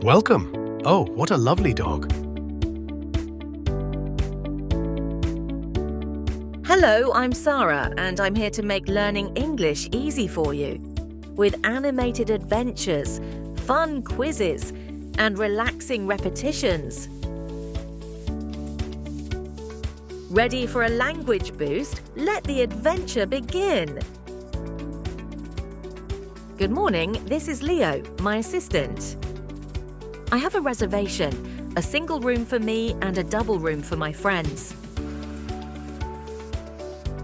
Welcome. Oh, what a lovely dog. Hello, I'm Sarah, and I'm here to make learning English easy for you. With animated adventures, fun quizzes, and relaxing repetitions. Ready for a language boost? Let the adventure begin. Good morning, this is Leo, my assistant. I have a reservation, a single room for me and a double room for my friends.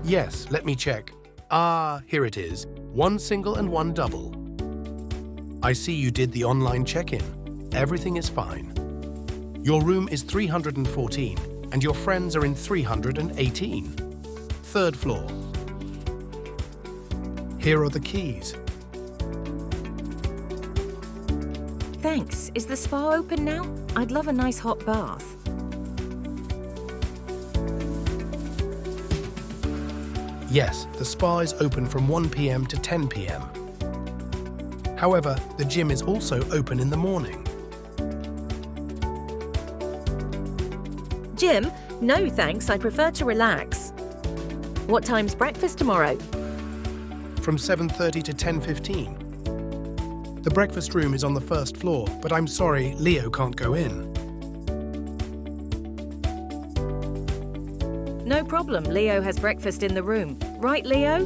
Yes, let me check. Here it is. One single and one double. I see you did the online check-in. Everything is fine. Your room is 314 and your friends are in 318. Third floor. Here are the keys. Thanks. Is the spa open now? I'd love a nice hot bath. Yes, the spa is open from 1 p.m. to 10 p.m. However, the gym is also open in the morning. Gym? No thanks, I prefer to relax. What time's breakfast tomorrow? From 7:30 to 10:15. The breakfast room is on the first floor, but I'm sorry, Leo can't go in. No problem, Leo has breakfast in the room. Right, Leo?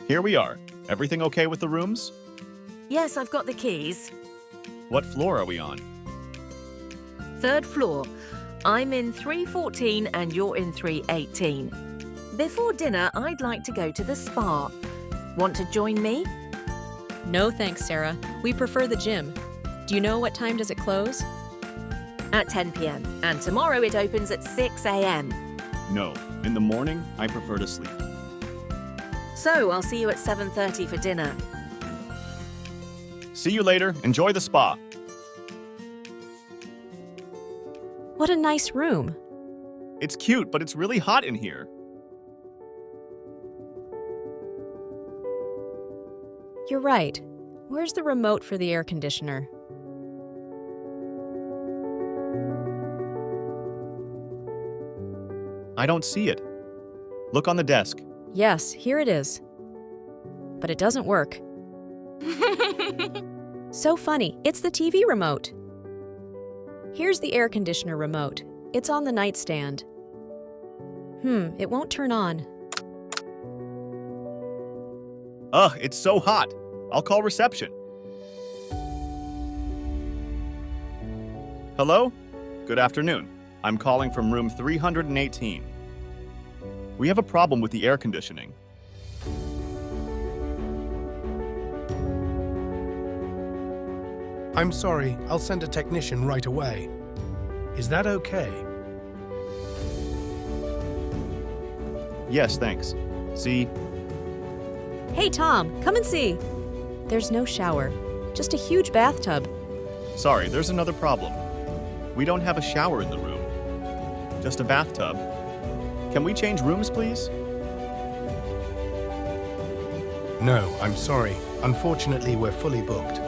Here we are. Everything okay with the rooms? Yes, I've got the keys. What floor are we on? Third floor. I'm in 314 and you're in 318. Before dinner, I'd like to go to the spa. Want to join me? No thanks, Sarah. We prefer the gym. Do you know what time does it close? At 10 p.m. And tomorrow it opens at 6 a.m. No. In the morning, I prefer to sleep. So I'll see you at 7:30 for dinner. See you later. Enjoy the spa. What a nice room. It's cute, but it's really hot in here. You're right. Where's the remote for the air conditioner? I don't see it. Look on the desk. Yes, here it is. But it doesn't work. So funny, it's the TV remote. Here's the air conditioner remote. It's on the nightstand. It won't turn on. Ugh, it's so hot. I'll call reception. Hello? Good afternoon. I'm calling from room 318. We have a problem with the air conditioning. I'm sorry, I'll send a technician right away. Is that okay? Yes, thanks. See? Hey, Tom, come and see. There's no shower, just a huge bathtub. Sorry, there's another problem. We don't have a shower in the room. Just a bathtub. Can we change rooms, please? No, I'm sorry. Unfortunately, we're fully booked.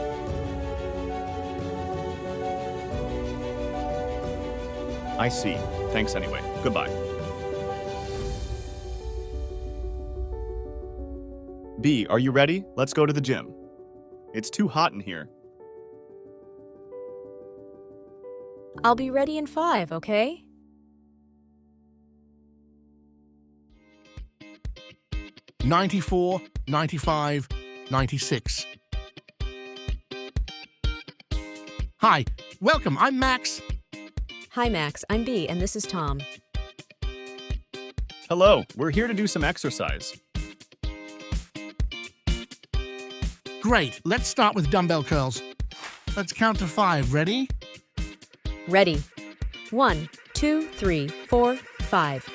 I see. Thanks anyway. Goodbye. B, are you ready? Let's go to the gym. It's too hot in here. I'll be ready in 5, okay? '94, '95, '96. Hi, welcome. I'm Max. Hi, Max. I'm B, and this is Tom. Hello, we're here to do some exercise. Great. Let's start with dumbbell curls. Let's count to 5. Ready? Ready. 1, 2, 3, 4, 5.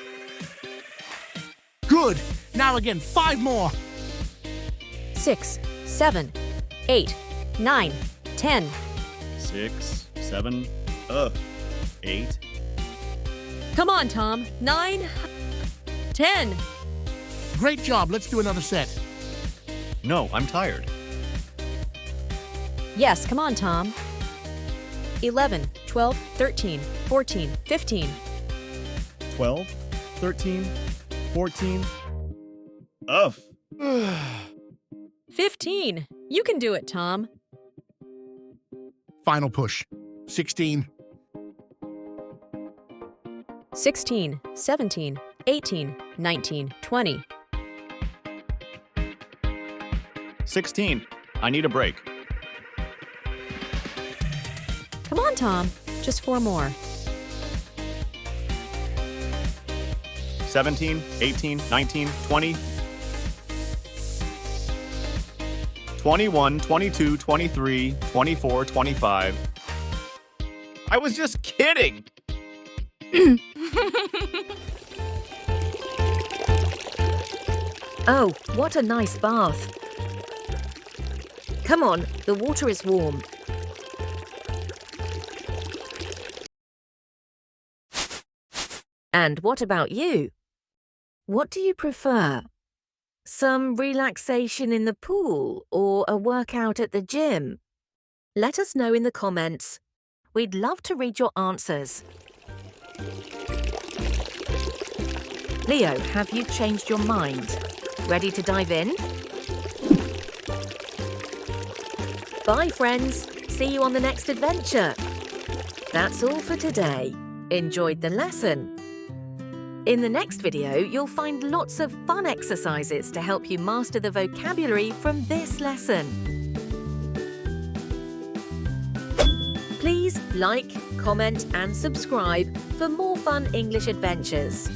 Good. Now again, 5 more. 6, 7, 8, 9, 10. 6, 7, 8. Come on, Tom. 9, 10. Great job. Let's do another set. No, I'm tired. Yes, come on, Tom. 11, 12, 13, 14, 15. 12, 13, 14. Ugh. 15. You can do it, Tom. Final push. 16. 16, 17, 18, 19, 20. 16. I need a break. Come on, Tom. Just 4 more. 17, 18, 19, 20. 21, 22, 23, 24, 25. I was just kidding! Oh, what a nice bath. Come on, the water is warm. And what about you? What do you prefer? Some relaxation in the pool or a workout at the gym? Let us know in the comments. We'd love to read your answers. Leo, have you changed your mind? Ready to dive in? Bye, friends. See you on the next adventure. That's all for today. Enjoyed the lesson? In the next video, you'll find lots of fun exercises to help you master the vocabulary from this lesson. Please like, comment and subscribe for more fun English adventures.